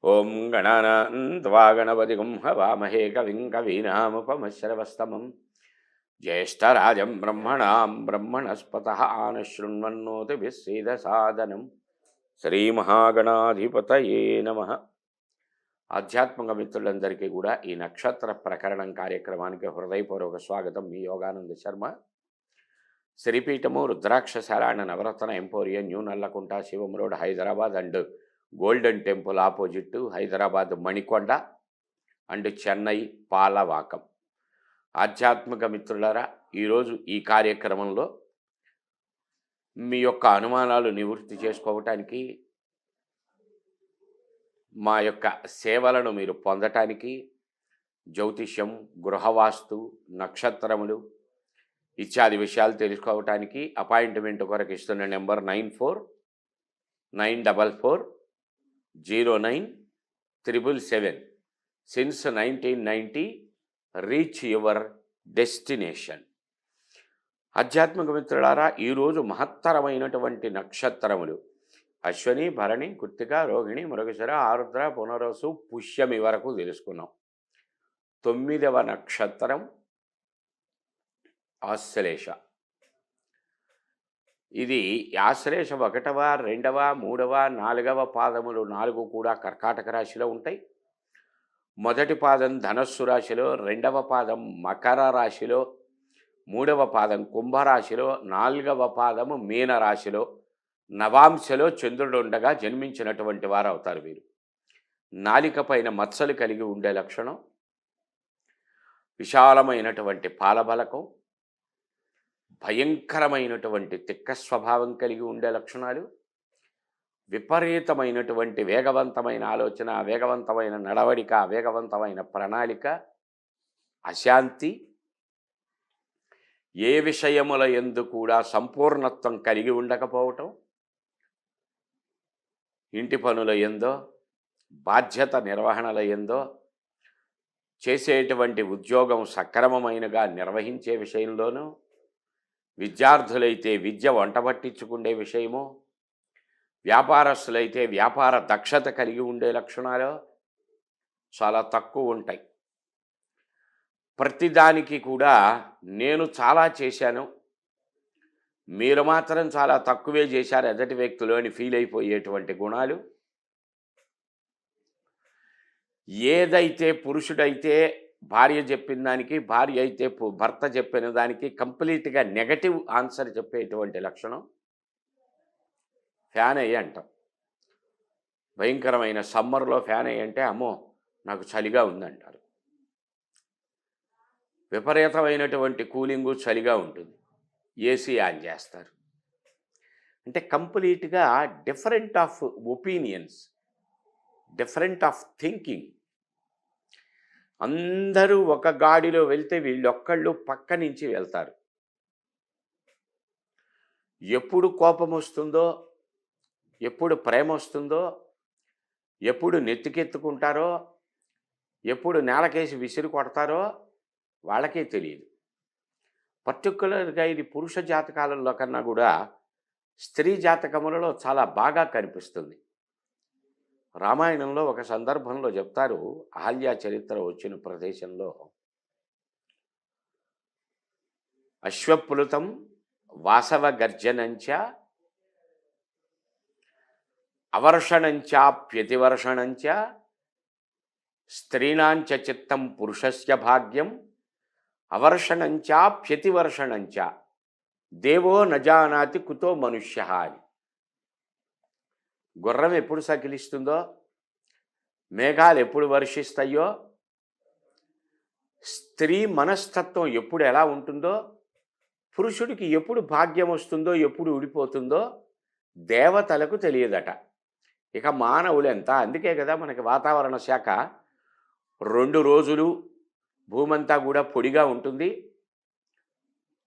ఓం గణానాన్త్వా గణపతిగం హవామహే కవిం కవీనాముపమశ్రవస్తమం జ్యేష్ఠరాజం బ్రహ్మణాం బ్రహ్మణస్పతః ఆనశృణ్వన్నోతిభిస్సీదసాదనం శ్రీమహాగణాధిపతయే నమః. ఆధ్యాత్మిక మిత్రులందరికీ కూడా ఈ నక్షత్ర ప్రకరణం కార్యక్రమానికి హృదయపూర్వక స్వాగతం. మీ యోగానంద శర్మ. శ్రీపీఠము Rudrakshashala and Navaratna emporium, new Nallakunta, Shivam road, Hyderabad and golden temple opposite, Hyderabad Manikonda and Chennai Palavakkam. ఆధ్యాత్మిక మిత్రులారా, ఈరోజు ఈ కార్యక్రమంలో మీ యొక్క అనుమానాలు నివృత్తి చేసుకోవటానికి, మా యొక్క సేవలను మీరు పొందటానికి, జ్యోతిష్యం, గృహవాస్తు, నక్షత్రములు ఇత్యాది విషయాలు తెలుసుకోవటానికి అపాయింట్మెంట్ కొరకు ఇస్తున్న number 9494097777. Since 1990 reach your destination. ఆధ్యాత్మిక మిత్రులారా, ఈరోజు మహత్తరమైనటువంటి నక్షత్రములు అశ్వని, భరణి, కృత్తిక, రోహిణి, మృగశిర, ఆరుద్ర, పునరసు, పుష్యమి వరకు తెలుసుకున్నాం. 9వ నక్షత్రం ఆశ్లేష. ఇది ఆశ్లేష 1వ, 2వ, 3వ, 4వ పాదములు 4 కూడా కర్కాటక రాశిలో ఉంటాయి. మొదటి పాదం ధనస్సు రాశిలో, 2వ పాదం మకర రాశిలో, 3వ పాదం కుంభరాశిలో, 4వ పాదము మీన రాశిలో, నవాంశలో చంద్రుడు ఉండగా జన్మించినటువంటి వారు అవుతారు వీరు. నాలిక పైన మత్సలు కలిగి ఉండే లక్షణం, విశాలమైనటువంటి పాలబలకం, భయంకరమైనటువంటి తిక్క స్వభావం కలిగి ఉండే లక్షణాలు, విపరీతమైనటువంటి వేగవంతమైన ఆలోచన, వేగవంతమైన నడవడిక, వేగవంతమైన ప్రణాళిక, అశాంతి, ఏ విషయముల యందు కూడా సంపూర్ణత్వం కలిగి ఉండకపోవటం, ఇంటి పనుల యందో, బాధ్యత నిర్వహణల యందో, చేసేటువంటి ఉద్యోగం సక్రమమైనగా నిర్వహించే విషయంలోనూ, విద్యార్థులైతే విద్య వంటబట్టించుకునే విషయము, వ్యాపారస్తులైతే వ్యాపార దక్షత కలిగి ఉండే లక్షణాలు చాలా తక్కువ ఉంటాయి. ప్రతిదానికి కూడా నేను చాలా చేశాను, మీరు మాత్రం చాలా తక్కువే చేశారు ఎదుటి వ్యక్తులు అని ఫీల్ అయిపోయేటువంటి గుణాలు, ఏదైతే పురుషుడైతే భార్య చెప్పిన దానికి, భార్య అయితే భర్త చెప్పిన దానికి కంప్లీట్గా నెగటివ్ ఆన్సర్ చెప్పేటువంటి లక్షణం. ఫ్యాన్ అయ్యి అంటాం. భయంకరమైన సమ్మర్లో ఫ్యాన్ అయ్యి అంటే అమ్మో నాకు చలిగా ఉందంటారు. విపరీతమైనటువంటి కూలింగు, చలిగా ఉంటుంది, ఏసీ ఆన్ చేస్తారు. అంటే కంప్లీట్గా different of opinions, different of thinking. అందరూ ఒక గాడిలో వెళ్తే వీళ్ళొక్కళ్ళు పక్క నుంచి వెళ్తారు. ఎప్పుడు కోపం వస్తుందో, ఎప్పుడు ప్రేమ వస్తుందో, ఎప్పుడు నెత్తికెత్తుకుంటారో, ఎప్పుడు నేలకేసి విసిరి కొడతారో వాళ్ళకే తెలియదు. పర్టికులర్గా ఇది పురుష జాతకాలలో కన్నా కూడా స్త్రీ జాతకములలో చాలా బాగా కనిపిస్తుంది. రామాయణంలో ఒక సందర్భంలో చెప్తారు, అహల్య చరిత్ర వచ్చిన ప్రదేశంలో అశ్వప్లుతం వాసవ గర్జనంచ అవర్షణంచాప్యతివర్షణంచ స్త్రీణాంచ చిత్తం పురుషస్య భాగ్యం అవర్షణంచాప్యతివర్షణంచ దేవో నజానాతి కుతో మనుష్య అని. గుర్రం ఎప్పుడు సకిలిస్తుందో, మేఘాలు ఎప్పుడు వర్షిస్తాయో, స్త్రీ మనస్తత్వం ఎప్పుడు ఎలా ఉంటుందో, పురుషుడికి ఎప్పుడు భాగ్యం వస్తుందో, ఎప్పుడు ఊడిపోతుందో దేవతలకు తెలియదట. ఇక మానవులు ఎంత. అందుకే కదా మనకి వాతావరణ శాఖ 2 రోజులు భూమంతా కూడా పొడిగా ఉంటుంది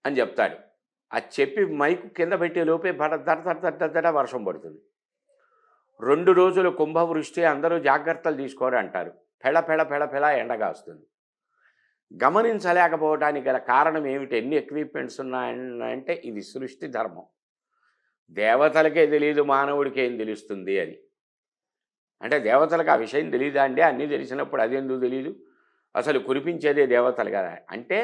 అని చెప్తాడు. అది చెప్పి మైకు కింద పెట్టే లోపే దడ వర్షం పడుతుంది. 2 రోజులు కుంభవృష్టి, అందరూ జాగ్రత్తలు తీసుకోరు అంటారు. పెళ పెళ పెళ పెళ ఎండగా వస్తుంది. గమనించలేకపోవడానికి గల కారణం ఏమిటి? ఎన్ని ఎక్విప్మెంట్స్ ఉన్నాయంటే ఇది సృష్టి ధర్మం. దేవతలకే తెలియదు, మానవుడికి ఏం తెలుస్తుంది అని. అంటే దేవతలకు ఆ విషయం తెలీదా అండి? అన్నీ తెలిసినప్పుడు అదెందుకు తెలీదు? అసలు కురిపించేదే దేవతలు కదా! అంటే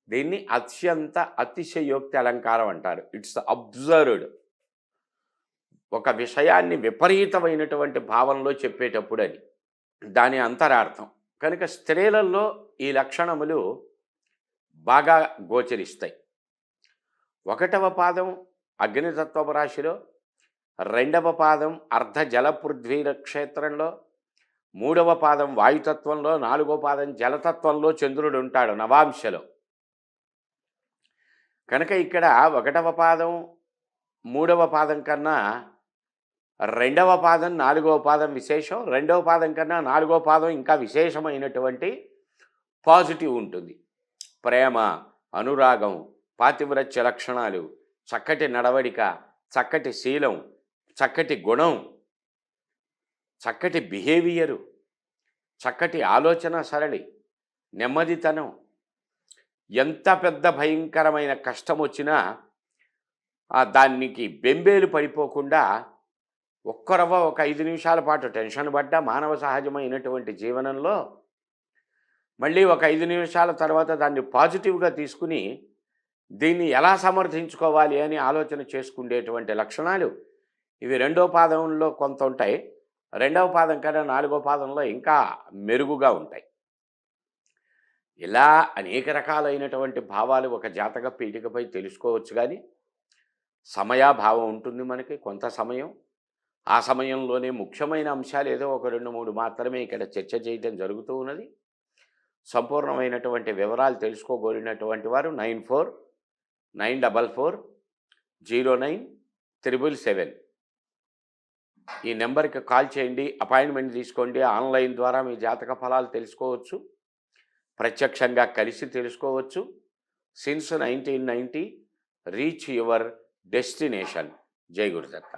దీన్ని అత్యంత అతిశయోక్తి అలంకారం అంటారు. It's observed. ఒక విషయాన్ని విపరీతమైనటువంటి భావంలో చెప్పేటప్పుడు అది. దాని అంతరార్థం. కనుక స్త్రీలలో ఈ లక్షణములు బాగా గోచరిస్తాయి. 1వ పాదం అగ్నితత్వపు రాశిలో, 2వ పాదం అర్ధ జలపృథ్వీ క్షేత్రంలో, 3వ పాదం వాయుతత్వంలో, 4వ పాదం జలతత్వంలో చంద్రుడు ఉంటాడు నవాంశలో. కనుక ఇక్కడ 1వ పాదం 3వ పాదం కన్నా 2వ పాదం 4వ పాదం విశేషం. 2వ పాదం కన్నా 4వ పాదం ఇంకా విశేషమైనటువంటి పాజిటివ్ ఉంటుంది. ప్రేమ, అనురాగం, పాతివ్రత్య లక్షణాలు, చక్కటి నడవడిక, చక్కటి శీలం, చక్కటి గుణం, చక్కటి బిహేవియరు, చక్కటి ఆలోచన సరళి, నెమ్మదితనం. ఎంత పెద్ద భయంకరమైన కష్టం వచ్చినా దానికి బెంబేలు పడిపోకుండా ఒక్కరవ్వ ఒక 5 నిమిషాల పాటు టెన్షన్ పడ్డా మానవ సహజమైనటువంటి జీవనంలో మళ్ళీ ఒక 5 నిమిషాల తర్వాత దాన్ని పాజిటివ్గా తీసుకుని దీన్ని ఎలా సమర్థించుకోవాలి అని ఆలోచన చేసుకునేటువంటి లక్షణాలు ఇవి 2వ పాదంలో కొంత ఉంటాయి. 2వ పాదం కన్నా 4వ పాదంలో ఇంకా మెరుగుగా ఉంటాయి. ఇలా అనేక రకాలైనటువంటి భావాలు ఒక జాతక పీఠికపై తెలుసుకోవచ్చు. కానీ సమయాభావం ఉంటుంది మనకి కొంత సమయం. ఆ సమయంలోనే ముఖ్యమైన అంశాలు ఏదో ఒక 2-3 మాత్రమే ఇక్కడ చర్చ చేయడం జరుగుతూ ఉన్నది. సంపూర్ణమైనటువంటి వివరాలు తెలుసుకోగోరినటువంటి వారు 9494409777 ఈ నెంబర్కి కాల్ చేయండి. అపాయింట్మెంట్ తీసుకోండి. ఆన్లైన్ ద్వారా మీ జాతక ఫలాలు తెలుసుకోవచ్చు. ప్రత్యక్షంగా కలిసి తెలుసుకోవచ్చు. Since 1990 reach your destination. జై గురుదత్త.